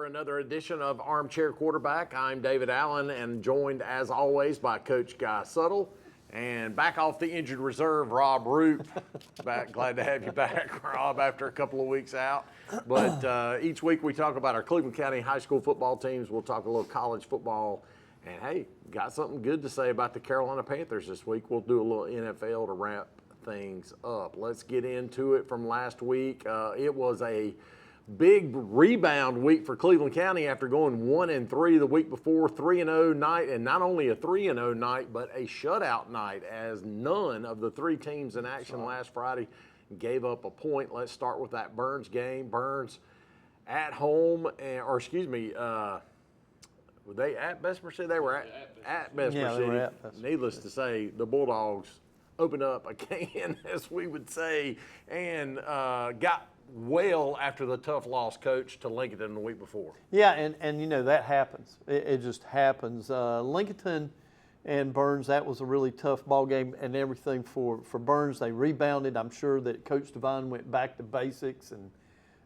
for another edition of Armchair Quarterback. I'm David Allen and joined as always by Coach Guy Suttle. And back off the injured reserve, Rob Root. Glad to have you back, Rob, after a couple of weeks out. But each week we talk about our Cleveland County high school football teams. We'll talk a little college football. And, hey, got something good to say about the Carolina Panthers this week. We'll do a little NFL to wrap things up. Let's get into it from last week. It was a big rebound week for Cleveland County after going 1-3 the week before, 3-0 night, and not only a 3-0 night, but a shutout night, as none of the three teams in action last Friday gave up a point. Let's start with that Burns game. Burns at home, were they at Bessemer City? They were at Bessemer City. They were at Bessemer. Needless to say, the Bulldogs opened up a can, as we would say, and got well after the tough loss, Coach, to Lincoln the week before. Yeah, and you know, that happens. It just happens. Lincoln and Burns, that was a really tough ball game and everything for Burns. They rebounded. I'm sure that Coach Devine went back to basics and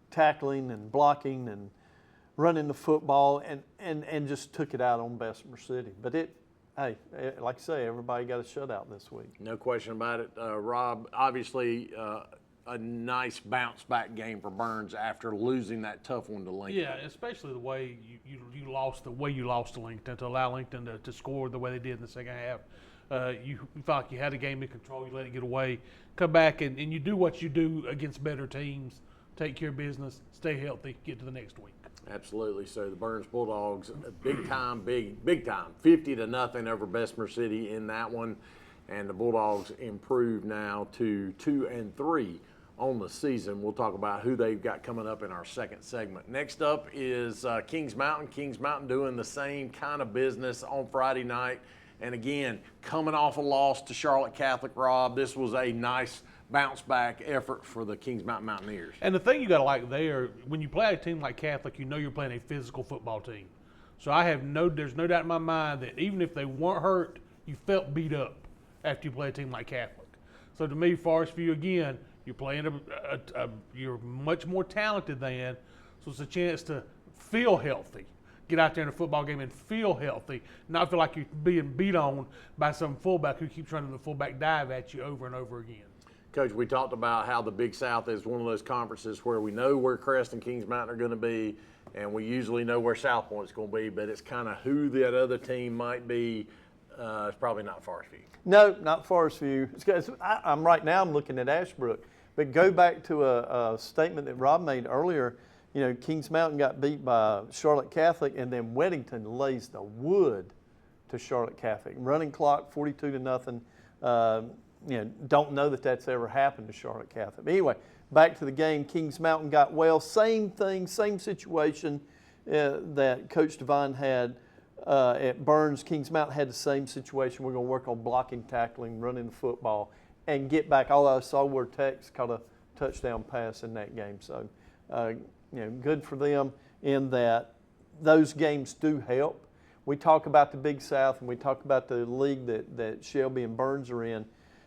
tackling and blocking and running the football and just took it out on Bessemer City. But like I say, everybody got a shutout this week. No question about it. Rob, obviously a nice bounce-back game for Burns after losing that tough one to Lincoln. Yeah, especially the way you lost to Lincoln, to allow Lincoln to score the way they did in the second half. You felt like you had a game in control. You let it get away. Come back and you do what you do against better teams. Take care of business, stay healthy, get to the next week. Absolutely. So the Burns Bulldogs, big time, 50-0 over Bessemer City in that one. And the Bulldogs improved now to 2-3 on the season. We'll talk about who they've got coming up in our second segment. Next up is Kings Mountain. Kings Mountain doing the same kind of business on Friday night. And again, coming off a loss to Charlotte Catholic, Rob, this was a nice bounce-back effort for the Kings Mountain Mountaineers. And the thing you got to like there, when you play a team like Catholic, you know you're playing a physical football team. So there's no doubt in my mind that even if they weren't hurt, you felt beat up after you play a team like Catholic. So to me, Forest View, again, you're playing you're much more talented than, so it's a chance to feel healthy. Get out there in a football game and feel healthy, not feel like you're being beat on by some fullback who keeps running the fullback dive at you over and over again. Coach, we talked about how the Big South is one of those conferences where we know where Crest and Kings Mountain are going to be, and we usually know where South Point's going to be, but it's kind of who that other team might be. It's probably not Forest View. No, not Forest View. I'm looking at Ashbrook. But go back to a statement that Rob made earlier. You know, Kings Mountain got beat by Charlotte Catholic, and then Weddington lays the wood to Charlotte Catholic. Running clock, 42-0. Don't know that that's ever happened to Charlotte Catholic. But anyway, back to the game. Kings Mountain got well. Same thing, same situation that Coach Devine had at Burns. Kings Mountain had the same situation. We're going to work on blocking, tackling, running the football, and get back. Although I saw where Tex caught a touchdown pass in that game. So, good for them in that those games do help. We talk about the Big South and we talk about the league that Shelby and Burns are in.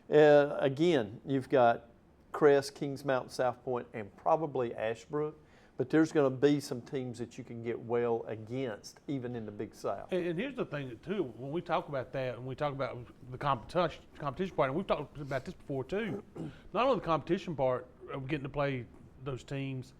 Again, you've got Crest, Kings Mountain, South Point, and probably Ashbrook. But there's going to be some teams that you can get well against, even in the Big South. And here's the thing, too. When we talk about that, and we talk about the competition part, and we've talked about this before, too, not only the competition part of getting to play those teams,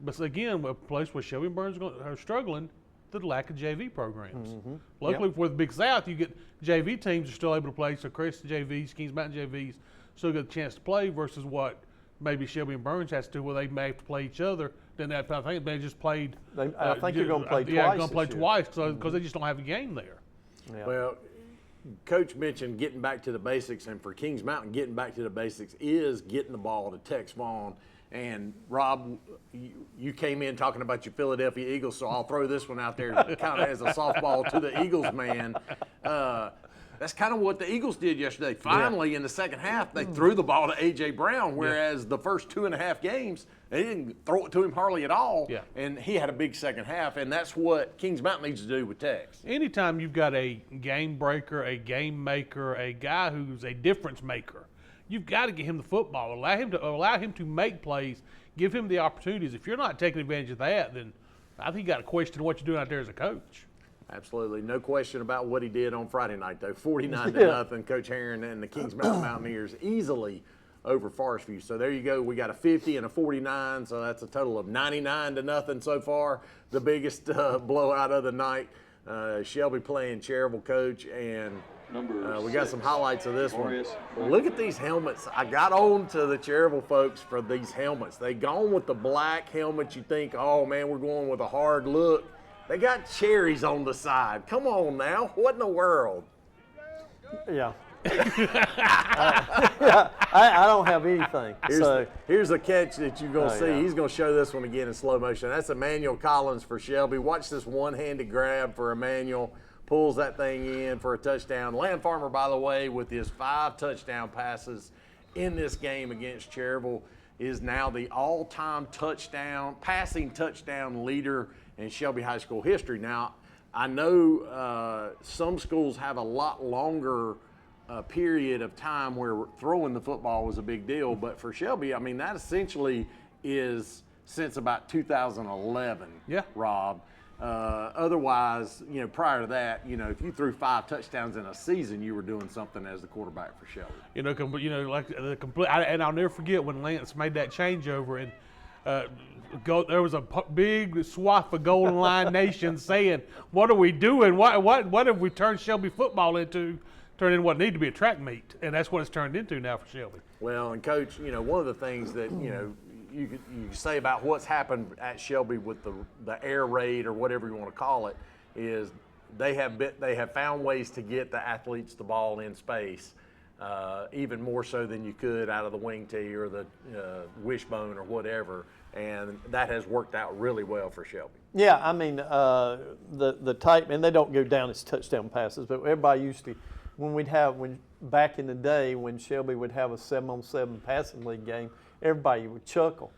but, again, a place where Shelby and Burns are struggling, the lack of JV programs. Mm-hmm. Luckily for the Big South, you get JV teams are still able to play, so Crest JVs, Kings Mountain JVs still get a chance to play versus what maybe Shelby and Burns has to do, where they may have to play each other. Then I think they just played. I think you're going to play twice. Yeah, going to play twice because they just don't have a game there. Yeah. Well, Coach mentioned getting back to the basics, and for Kings Mountain, getting back to the basics is getting the ball to Tex Vaughn. And Rob, you came in talking about your Philadelphia Eagles, so I'll throw this one out there kind of as a softball to the Eagles man. That's kind of what the Eagles did yesterday. Finally, in the second half, they threw the ball to A.J. Brown, whereas the first 2.5 games, they didn't throw it to him hardly at all. Yeah. And he had a big second half, and that's what Kings Mountain needs to do with Tex. Anytime you've got a game breaker, a game maker, a guy who's a difference maker, you've got to get him the football. Allow him to make plays. Give him the opportunities. If you're not taking advantage of that, then I think you got to question what you're doing out there as a coach. Absolutely. No question about what he did on Friday night, though. 49-0. Coach Herron and the Kings Mountain Mountaineers easily over Forest View. So there you go. We got a 50 and a 49, so that's a total of 99-0 so far. The biggest blowout of the night. Shelby playing Cherryville, coach, and we got some highlights of this one. Look at these helmets. I got on to the Cherryville folks for these helmets. They gone with the black helmet. You think, oh, man, we're going with a hard look. They got cherries on the side. Come on now. What in the world? Yeah. I don't have anything. Here's a catch that you're going to see. Yeah. He's going to show this one again in slow motion. That's Emmanuel Collins for Shelby. Watch this one-handed grab for Emmanuel. Pulls that thing in for a touchdown. Land Farmer, by the way, with his 5 touchdown passes in this game against Cherryville, is now the all-time passing touchdown leader in Shelby High School history. Now, I know some schools have a lot longer period of time where throwing the football was a big deal, but for Shelby, I mean, that essentially is since about 2011, Rob. Otherwise, prior to that, if you threw 5 touchdowns in a season, you were doing something as the quarterback for Shelby. Like the complete, and I'll never forget when Lance made that changeover and there was a big swath of Golden Line Nation saying, "What are we doing? What have we turned Shelby football into? Turned into what needed to be a track meet, and that's what it's turned into now for Shelby." Well, and Coach, one of the things that you could say about what's happened at Shelby with the air raid or whatever you want to call it is they have found ways to get the athletes the ball in space, even more so than you could out of the wing tee or the wishbone or whatever, and that has worked out really well for Shelby. Yeah, I mean the type, and they don't go down as touchdown passes, but everybody used to when back in the day when Shelby would have a 7-on-7 passing league game, everybody would chuckle.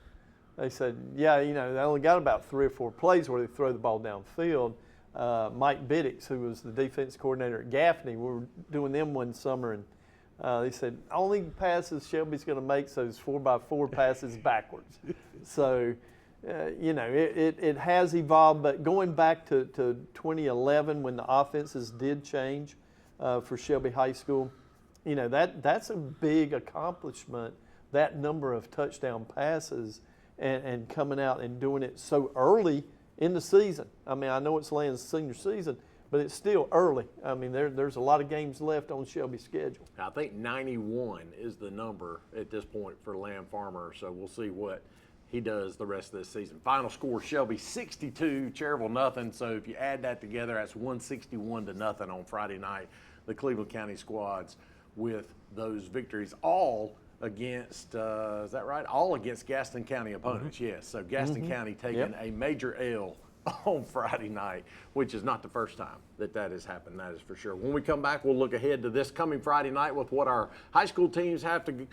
They said, yeah, they only got about 3 or 4 plays where they throw the ball downfield. Mike Biddix, who was the defense coordinator at Gaffney, we were doing them one summer, and they said, only passes Shelby's going to make those 4x4 passes backwards. So, it has evolved, but going back to 2011 when the offenses did change for Shelby High School, that's a big accomplishment, that number of touchdown passes and coming out and doing it so early in the season. I mean, I know it's Land's senior season, but it's still early. I mean, there's a lot of games left on Shelby's schedule. I think 91 is the number at this point for Land Farmer, so we'll see what he does the rest of this season. Final score, Shelby 62, Cherryville nothing. So if you add that together, that's 161-0 on Friday night. The Cleveland County squads with those victories, all against, is that right? All against Gaston County opponents, yes. So Gaston County taking a major L on Friday night, which is not the first time that has happened, that is for sure. When we come back, we'll look ahead to this coming Friday night with what our high school teams have to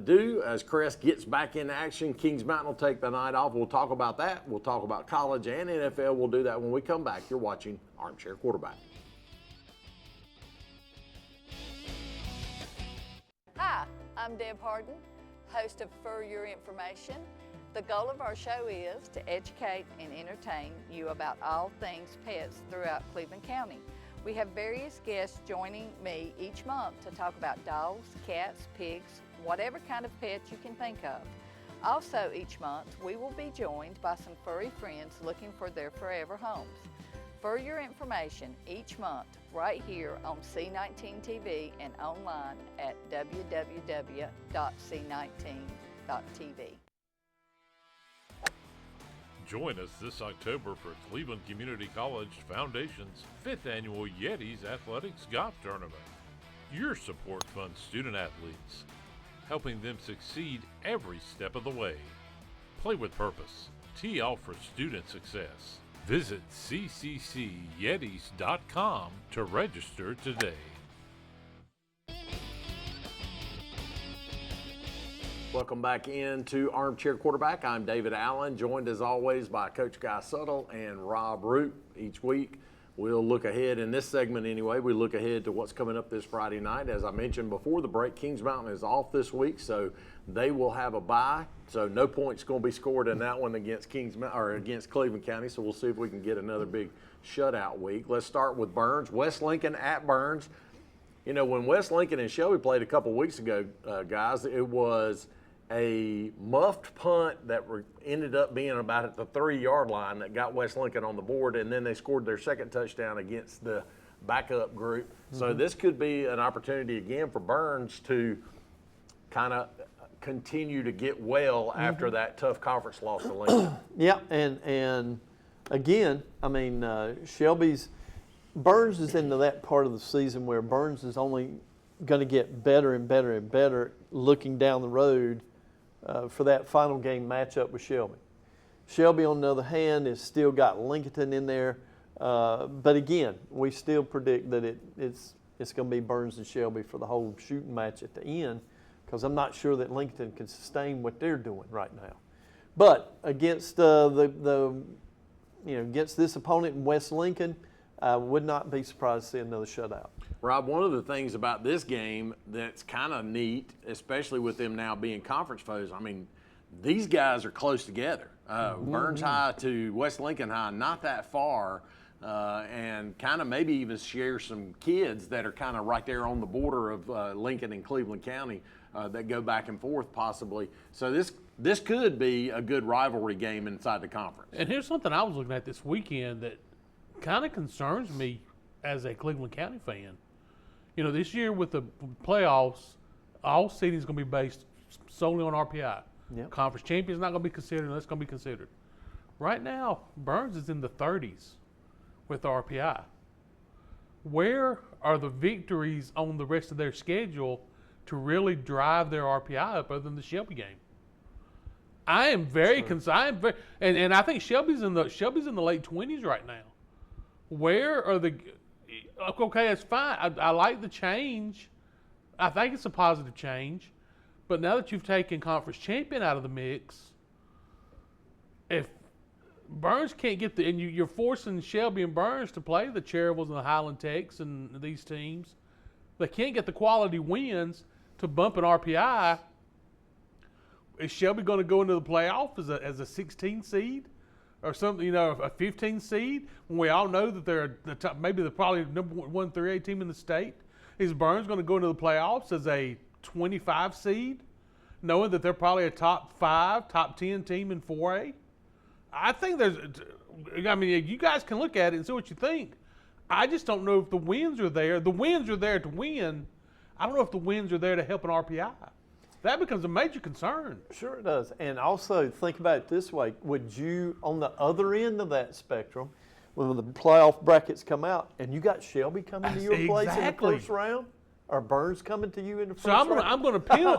do as Crest gets back in action. Kings Mountain will take the night off. We'll talk about that. We'll talk about college and NFL. We'll do that when we come back. You're watching Armchair Quarterback. Hi, I'm Deb Harden, host of For Your Information. The goal of our show is to educate and entertain you about all things pets throughout Cleveland County. We have various guests joining me each month to talk about dogs, cats, pigs, whatever kind of pet you can think of. Also each month, we will be joined by some furry friends looking for their forever homes. For your information each month, right here on C19 TV and online at www.c19.tv. Join us this October for Cleveland Community College Foundation's 5th Annual Yetis Athletics Golf Tournament. Your support funds student athletes, helping them succeed every step of the way. Play with purpose. Tee off for student success. Visit cccyetis.com to register today. Welcome back into Armchair Quarterback. I'm David Allen, joined as always by Coach Guy Suttle and Rob Root. Each week we'll look ahead in this segment anyway. We look ahead to what's coming up this Friday night. As I mentioned before the break, Kings Mountain is off this week, so they will have a bye. So no points going to be scored in that one against against Cleveland County. So we'll see if we can get another big shutout week. Let's start with Burns. West Lincoln at Burns. You know, when West Lincoln and Shelby played a couple weeks ago, guys, it was a muffed punt that ended up being about at the 3-yard line that got West Lincoln on the board, and then they scored their second touchdown against the backup group. So this could be an opportunity again for Burns to kind of continue to get well after that tough conference loss to Lincoln. Yeah, and again, I mean, Burns is into that part of the season where Burns is only going to get better and better and better looking down the road for that final game matchup with Shelby. Shelby, on the other hand, has still got Lincoln in there. But again, we still predict that it's going to be Burns and Shelby for the whole shooting match at the end, because I'm not sure that Lincoln can sustain what they're doing right now. But against against this opponent in West Lincoln, I would not be surprised to see another shutout. Rob, one of the things about this game that's kind of neat, especially with them now being conference foes, I mean, these guys are close together. Burns High to West Lincoln High, not that far, and kind of maybe even share some kids that are kind of right there on the border of Lincoln and Cleveland County that go back and forth possibly. So this could be a good rivalry game inside the conference. And here's something I was looking at this weekend that kind of concerns me as a Cleveland County fan. You know, this year with the playoffs, all seeding is going to be based solely on RPI. Yep. Conference champion is not going to be considered unless it's going to be considered. Right now, Burns is in the 30s with RPI. Where are the victories on the rest of their schedule to really drive their RPI up other than the Shelby game? I am very concerned, and I think Shelby's in the late 20s right now. Where are the? Okay, it's fine. I like the change. I think it's a positive change. But now that you've taken conference champion out of the mix, if Burns can't get and you're forcing Shelby and Burns to play the Cherryvilles and the Highland Techs and these teams, they can't get the quality wins to bump an RPI. Is Shelby going to go into the playoff as a 16 seed? Or something, you know, a 15 seed, when we all know that they're the top, maybe they're probably number 1 3A team in the state. Is Burns going to go into the playoffs as a 25 seed, knowing that they're probably a top 5, top 10 team in 4A? I think you guys can look at it and see what you think. I just don't know if the wins are there. The wins are there to win. I don't know if the wins are there to help an RPI. That becomes a major concern. Sure it does. And also think about it this way. Would you, on the other end of that spectrum, when the playoff brackets come out and you got Shelby coming to your place in the first round, or Burns coming to you in the first round? So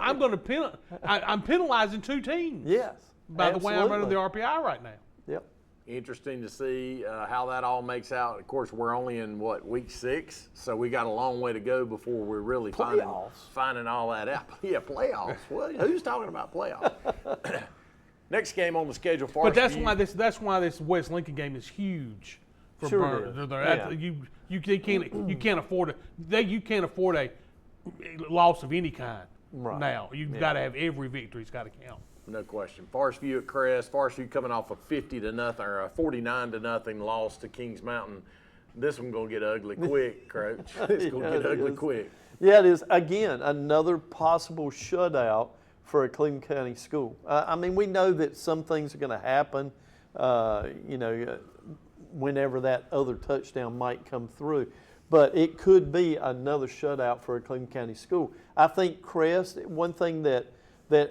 I'm penalizing two teams. Yes. By the way I'm running the RPI right now. Yep. Interesting to see how that all makes out. Of course, we're only in, week 6? So we got a long way to go before we're really finding all that out. Yeah, playoffs. What? Who's talking about playoffs? Next game on the schedule for But that's why this West Lincoln game is huge for Burns. You can't afford a loss of any kind now. You've got to have every victory's got to count. No question. Forest View at Crest. Forest View coming off a 50-0 or a 49-0 loss to Kings Mountain. This one's gonna get ugly quick, Coach. It's gonna get ugly quick. Yeah, it is. Again, another possible shutout for a Cleveland County school. I mean, we know that some things are going to happen. Whenever that other touchdown might come through, but it could be another shutout for a Cleveland County school. I think Crest. One thing that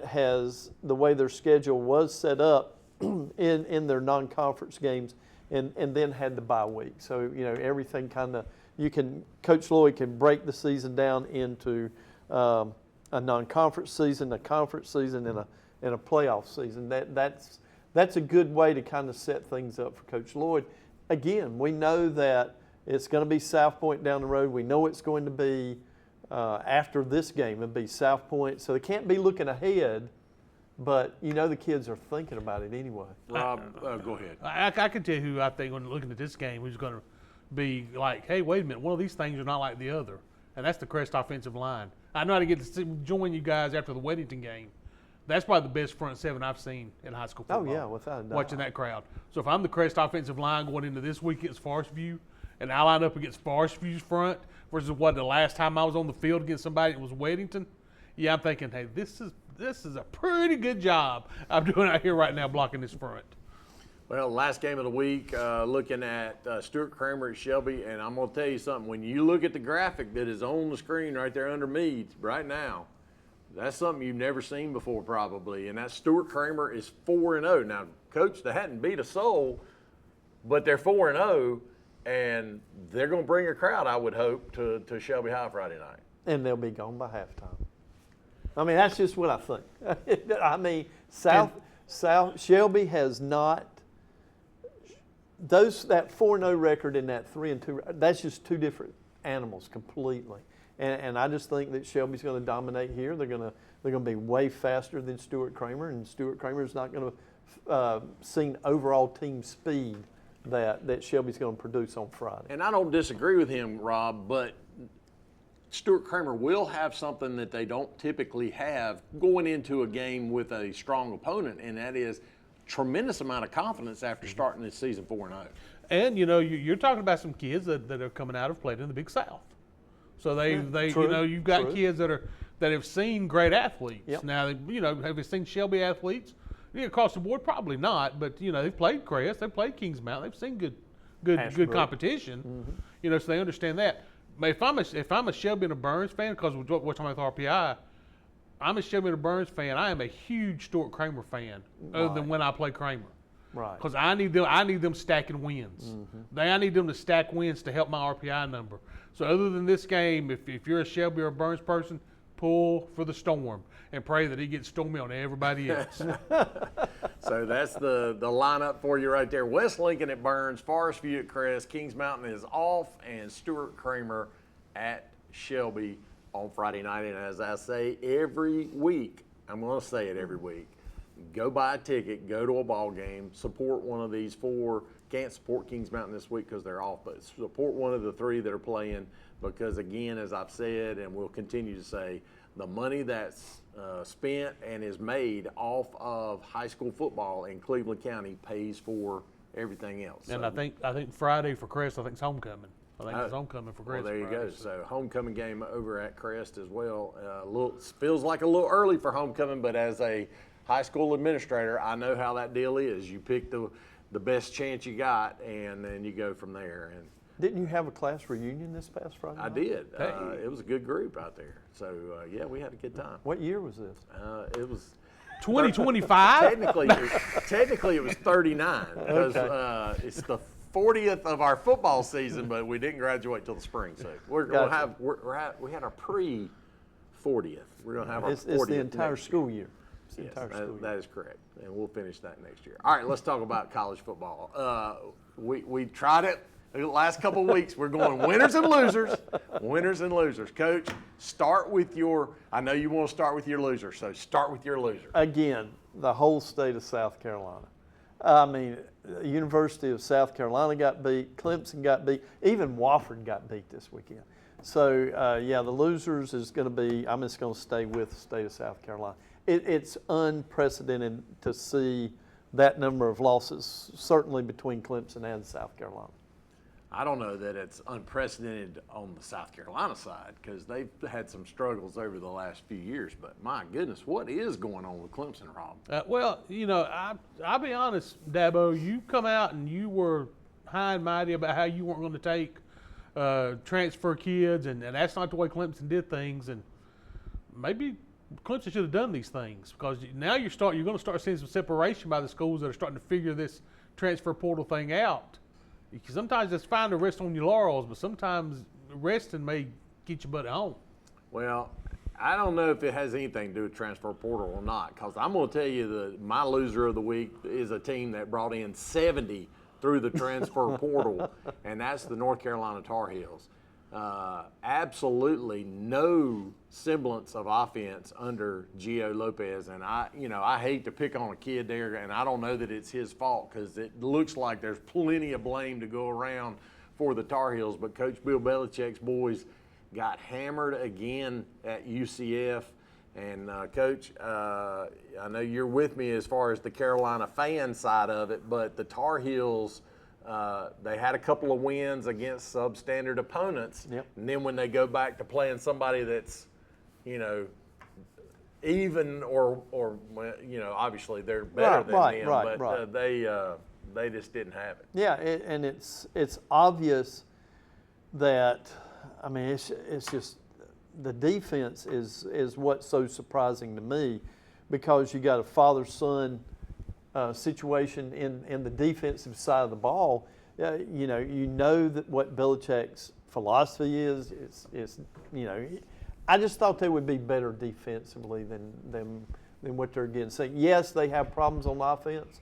has the way their schedule was set up in their non-conference games and then had the bye week. So, everything kind of, Coach Lloyd can break the season down into a non-conference season, a conference season, and a playoff season. That's a good way to kind of set things up for Coach Lloyd. Again, we know that it's going to be South Point down the road. We know it's going to be after this game, it'll be South Point. So they can't be looking ahead, but the kids are thinking about it anyway. Rob, go ahead. I can tell you who I think when looking at this game who's going to be like, hey, wait a minute, one of these things are not like the other. And that's the Crest offensive line. I know I didn't get to join you guys after the Weddington game. That's probably the best front seven I've seen in high school football. Oh, yeah, without a doubt. Watching that crowd. So if I'm the Crest offensive line going into this week against Forest View, and I line up against Forest View's front versus the last time I was on the field against somebody that was Weddington, yeah, I'm thinking, hey, this is a pretty good job I'm doing out here right now blocking this front. Well, last game of the week, looking at Stuart Kramer at Shelby, and I'm going to tell you something. When you look at the graphic that is on the screen right there under me right now, that's something you've never seen before probably, and that Stuart Kramer is 4-0. Now, Coach, they hadn't beat a soul, but they're 4-0, and they're going to bring a crowd, I would hope, to Shelby High Friday night. And they'll be gone by halftime. I mean, that's just what I think. I mean, Shelby has not. That 4-0 record and that 3-2, that's just two different animals completely. And I just think that Shelby's going to dominate here. They're going to be way faster than Stuart Kramer, and Stuart Kramer's not going to see overall team speed that Shelby's going to produce on Friday. And I don't disagree with him, Rob, but Stuart Kramer will have something that they don't typically have going into a game with a strong opponent, and that is tremendous amount of confidence after starting this season 4-0. And you're talking about some kids that are coming out of playing in the Big South, so they True, you've got true. kids that have seen great athletes. Yep. Now have they seen Shelby athletes? Across the board, probably not. But they've played Crest, they've played Kings Mountain, they've seen good Ashbrook. competition. So they understand that. But if I'm a Shelby and a Burns fan, because we're talking about the RPI. I'm a Shelby and a Burns fan. I am a huge Stuart Kramer fan, other than when I play Kramer. Right. Because I need them stacking wins. I need them to stack wins to help my RPI number. So other than this game, if you're a Shelby or a Burns person, pull for the storm and pray that he gets stormy on everybody else. So that's the lineup for you right there. West Lincoln at Burns, Forest View at Crest, Kings Mountain is off, and Stuart Kramer at Shelby on Friday night. And as I say every week, I'm going to say it every week, go buy a ticket, go to a ball game, support one of these four. Can't support Kings Mountain this week because they're off, but support one of the three that are playing because, again, as I've said and will continue to say, the money that's spent and is made off of high school football in Cleveland County pays for everything else. And So, I think Friday for Crest, I think it's homecoming. I think it's homecoming for Crest. well, there you Friday, go. So homecoming game over at Crest as well. Feels like a little early for homecoming, but as a high school administrator, I know how that deal is. You pick the best chance you got, and then you go from there. And Didn't you have a class reunion this past Friday I night? did. Hey. It was a good group out there. So yeah, we had a good time. What year was this? It was 2025. technically it was 39 because it's the 40th of our football season, but we didn't graduate till the spring. So we're going to Gotcha. we had our pre-40th. We're going to have our 40th. It's the entire next school year. It's the Yes, entire school year. that is correct, and we'll finish that next year. All right, let's talk about college football. We tried it the last couple of weeks. We're going winners and losers, winners and losers. Coach, start with I know you want to start with your loser, so start with your loser. Again, the whole state of South Carolina. I mean, the University of South Carolina got beat, Clemson got beat, even Wofford got beat this weekend. So, yeah, the losers is going to be, I'm just going to stay with the state of South Carolina. It's unprecedented to see that number of losses, certainly between Clemson and South Carolina. I don't know that it's unprecedented on the South Carolina side because they've had some struggles over the last few years. But my goodness, what is going on with Clemson, Rob? Well, I'll be honest, Dabo, you come out and you were high and mighty about how you weren't going to take transfer kids, and that's not the way Clemson did things. And maybe Clemson should have done these things because now you're going to start seeing some separation by the schools that are starting to figure this transfer portal thing out. Sometimes it's fine to rest on your laurels, but sometimes resting may get your butt at home. Well, I don't know if it has anything to do with transfer portal or not, because I'm going to tell you that my loser of the week is a team that brought in 70 through the transfer portal, and that's the North Carolina Tar Heels. Absolutely no semblance of offense under Gio Lopez, and I hate to pick on a kid there, and I don't know that it's his fault because it looks like there's plenty of blame to go around for the Tar Heels, but Coach Bill Belichick's boys got hammered again at UCF. And Coach, I know you're with me as far as the Carolina fan side of it, but the Tar Heels, they had a couple of wins against substandard opponents. Yep. And then when they go back to playing somebody that's, even or obviously they're better than them, but they just didn't have it. Yeah, and it's obvious that, I mean, it's just the defense is what's so surprising to me, because you got a father-son situation in the defensive side of the ball. You know that what Belichick's philosophy is. I just thought they would be better defensively than what they're getting. So yes, they have problems on offense,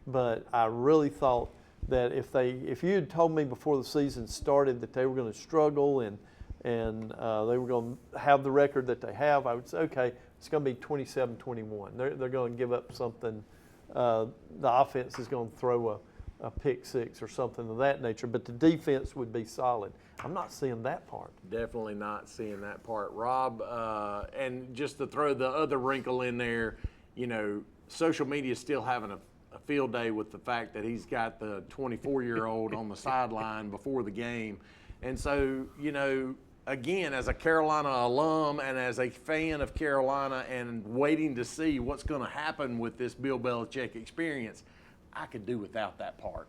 but I really thought that if you had told me before the season started that they were going to struggle and they were going to have the record that they have, I would say, okay, it's going to be 27-21. They're going to give up something. The offense is going to throw a pick six or something of that nature, but the defense would be solid. I'm not seeing that part. Definitely not seeing that part, Rob. And just to throw the other wrinkle in there, social media is still having a field day with the fact that he's got the 24-year-old on the sideline before the game. And so, again, as a Carolina alum and as a fan of Carolina and waiting to see what's going to happen with this Bill Belichick experience, I could do without that part.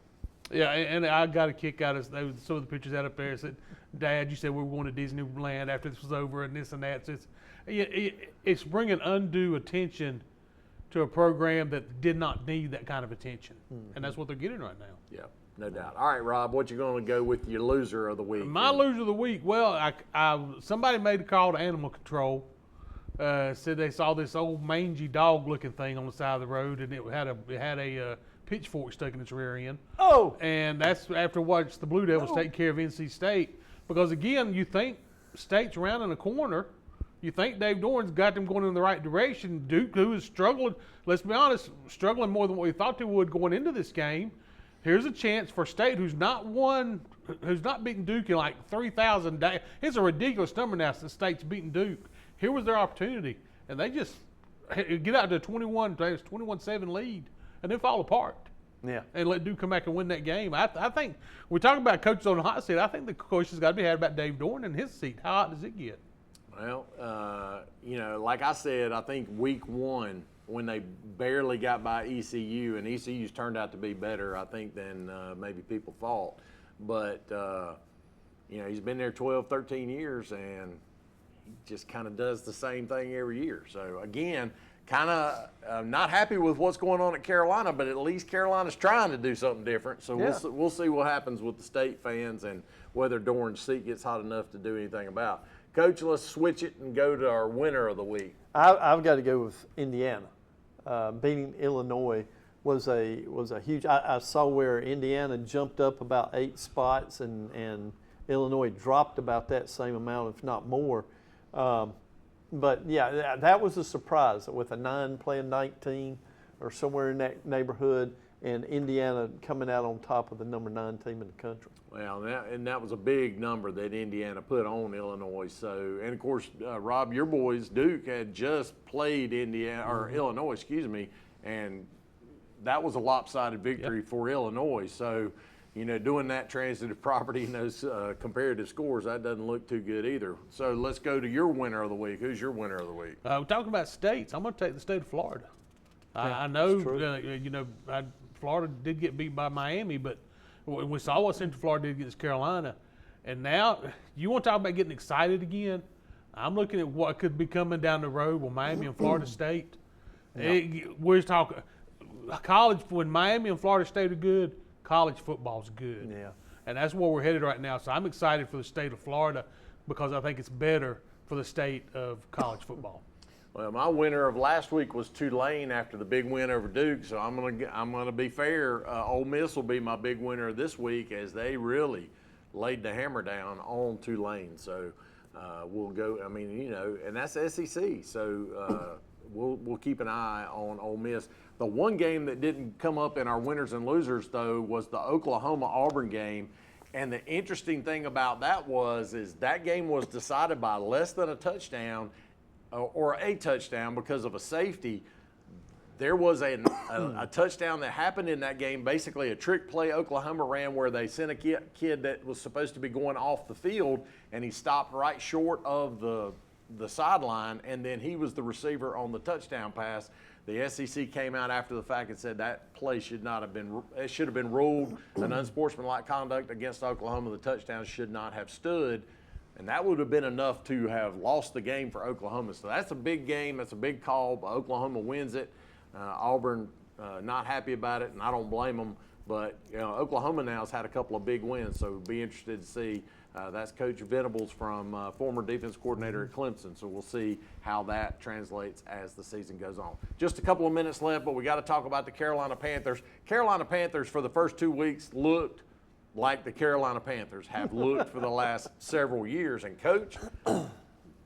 Yeah, and I got a kick out of some of the pictures out up there. Said, Dad, you said we were going to Disneyland after this was over and this and that. So it's bringing undue attention to a program that did not need that kind of attention. Mm-hmm. And that's what they're getting right now. Yeah, no doubt. All right, Rob, what you going to go with your loser of the week? My loser of the week, well, somebody made a call to animal control. Said they saw this old mangy dog-looking thing on the side of the road, and it had a pitchfork stuck in its rear end. Oh! And that's after what the Blue Devils take care of NC State. Because, again, you think State's rounding a corner. You think Dave Doran's got them going in the right direction. Duke, who is struggling, let's be honest, struggling more than what we thought they would going into this game. Here's a chance for State, who's not beaten Duke in like 3,000 days. It's a ridiculous number now since State's beaten Duke. Here was their opportunity, and they just get out to a 21-7 lead, and then fall apart. Yeah. And let Duke come back and win that game. I think we talk about coaches on the hot seat. I think the question's got to be had about Dave Doran and his seat. How hot does it get? Well, like I said, I think week one, when they barely got by ECU, and ECU's turned out to be better, I think, than maybe people thought. But, he's been there 12, 13 years, and he just kind of does the same thing every year. So, again, kind of not happy with what's going on at Carolina, but at least Carolina's trying to do something different. So we'll see what happens with the State fans and whether Doran's seat gets hot enough to do anything about. Coach, let's switch it and go to our winner of the week. I've got to go with Indiana. Beating Illinois was a huge. I saw where Indiana jumped up about 8 spots and Illinois dropped about that same amount, if not more. But yeah, that was a surprise with a 9 playing 19 or somewhere in that neighborhood, and Indiana coming out on top of the number 9 team in the country. Well, that was a big number that Indiana put on Illinois. So, and of course, Rob, your boys, Duke, had just played Illinois, and that was a lopsided victory for Illinois. So, doing that transitive property and those comparative scores, that doesn't look too good either. So let's go to your winner of the week. Who's your winner of the week? We're talking about states. I'm going to take the state of Florida. I know, Florida did get beat by Miami, but we saw what Central Florida did against Carolina. And now, you want to talk about getting excited again? I'm looking at what could be coming down the road with Miami and Florida State. We're talking college. When Miami and Florida State are good, college football's good. Yeah. And that's where we're headed right now. So I'm excited for the state of Florida because I think it's better for the state of college football. Well, my winner of last week was Tulane after the big win over Duke, so I'm gonna be fair. Ole Miss will be my big winner this week as they really laid the hammer down on Tulane. So we'll go. I mean, and that's SEC. So we'll keep an eye on Ole Miss. The one game that didn't come up in our winners and losers though was the Oklahoma-Auburn game. And the interesting thing about that is that game was decided by less than a touchdown or a touchdown because of a safety. There was a touchdown that happened in that game, basically a trick play Oklahoma ran where they sent a kid that was supposed to be going off the field, and he stopped right short of the sideline, and then he was the receiver on the touchdown pass. The SEC came out after the fact and said that play should have been ruled an unsportsmanlike conduct against Oklahoma. The touchdown should not have stood, and that would have been enough to have lost the game for Oklahoma. So that's a big game. That's a big call, but Oklahoma wins it. Auburn not happy about it, and I don't blame them. But Oklahoma now has had a couple of big wins, so we'll be interested to see. That's Coach Venables from former defense coordinator at Clemson, so we'll see how that translates as the season goes on. Just a couple of minutes left, but we got to talk about the Carolina Panthers. Carolina Panthers for the first 2 weeks looked like the Carolina Panthers have looked for the last several years. And Coach,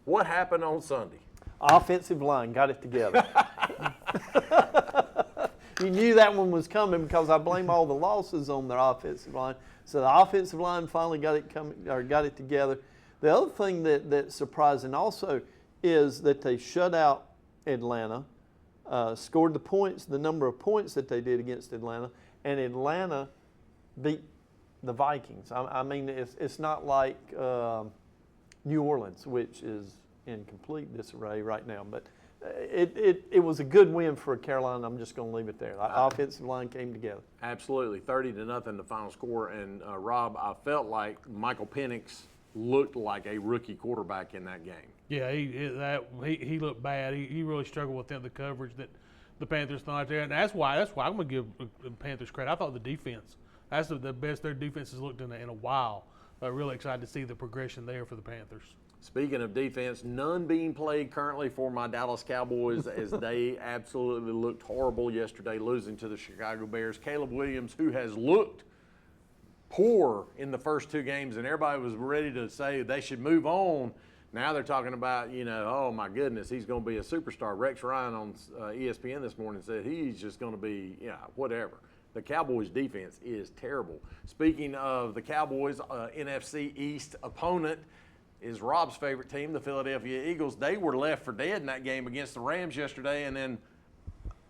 what happened on Sunday? Offensive line got it together. You knew that one was coming because I blame all the losses on their offensive line. So the offensive line finally got it together. The other thing that's surprising also is that they shut out Atlanta, scored the number of points that they did against Atlanta, and Atlanta beat the Vikings. I mean, it's not like New Orleans, which is in complete disarray right now, but it was a good win for Carolina. I'm just going to leave it there. The offensive line came together. Absolutely, 30-0 the final score. And Rob, I felt like Michael Penix looked like a rookie quarterback in that game. Yeah, he looked bad. He really struggled with the coverage that the Panthers thought there, and that's why I'm going to give the Panthers credit. I thought the defense, that's the best their defense has looked in a while. Really excited to see the progression there for the Panthers. Speaking of defense, none being played currently for my Dallas Cowboys as they absolutely looked horrible yesterday, losing to the Chicago Bears. Caleb Williams, who has looked poor in the first 2 games, and everybody was ready to say they should move on. Now they're talking about, oh my goodness, he's going to be a superstar. Rex Ryan on ESPN this morning said he's just going to be, whatever. The Cowboys' defense is terrible. Speaking of the Cowboys, NFC East opponent is Rob's favorite team, the Philadelphia Eagles. They were left for dead in that game against the Rams yesterday, and then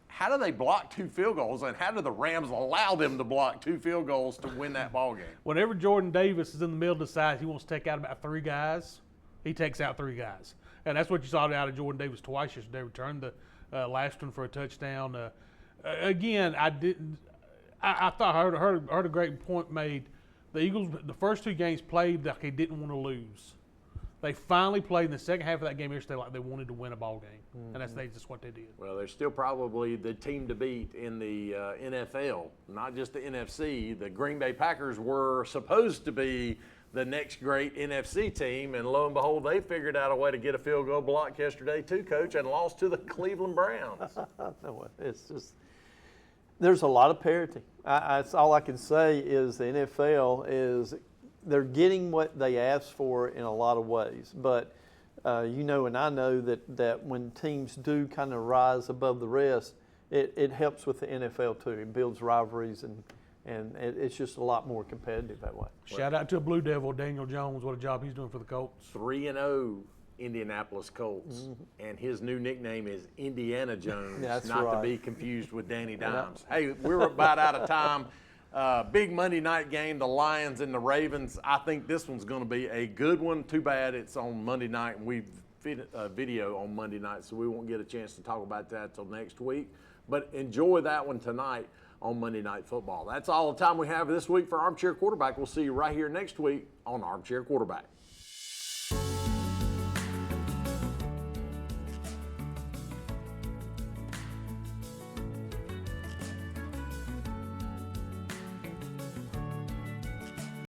how do they block 2 field goals, and how do the Rams allow them to block 2 field goals to win that ball game? Whenever Jordan Davis is in the middle, decides he wants to take out about 3 guys, he takes out 3 guys. And that's what you saw out of Jordan Davis twice yesterday. Returned the last one for a touchdown. Again, I thought I heard a great point made. The Eagles, the first 2 games played like they didn't want to lose. They finally played in the second half of that game yesterday like they wanted to win a ball game, and that's just what they did. Well, they're still probably the team to beat in the NFL, not just the NFC. The Green Bay Packers were supposed to be the next great NFC team, and lo and behold, they figured out a way to get a field goal block yesterday too, Coach, and lost to the Cleveland Browns. No, it's just there's a lot of parity. That's all I can say is the NFL is they're getting what they asked for in a lot of ways, but and I know that when teams do kind of rise above the rest, it helps with the NFL too. It builds rivalries and it's just a lot more competitive that way. Shout out to a Blue Devil, Daniel Jones. What a job he's doing for the Colts. 3-0 Indianapolis Colts, and his new nickname is Indiana Jones, That's not right. to be confused with Danny Dimes. Hey, we're about out of time. Big Monday night game, the Lions and the Ravens. I think this one's going to be a good one. Too bad it's on Monday night, and we've fit a video on Monday night, so we won't get a chance to talk about that till next week. But enjoy that one tonight on Monday Night Football. That's all the time we have this week for Armchair Quarterback. We'll see you right here next week on Armchair Quarterback.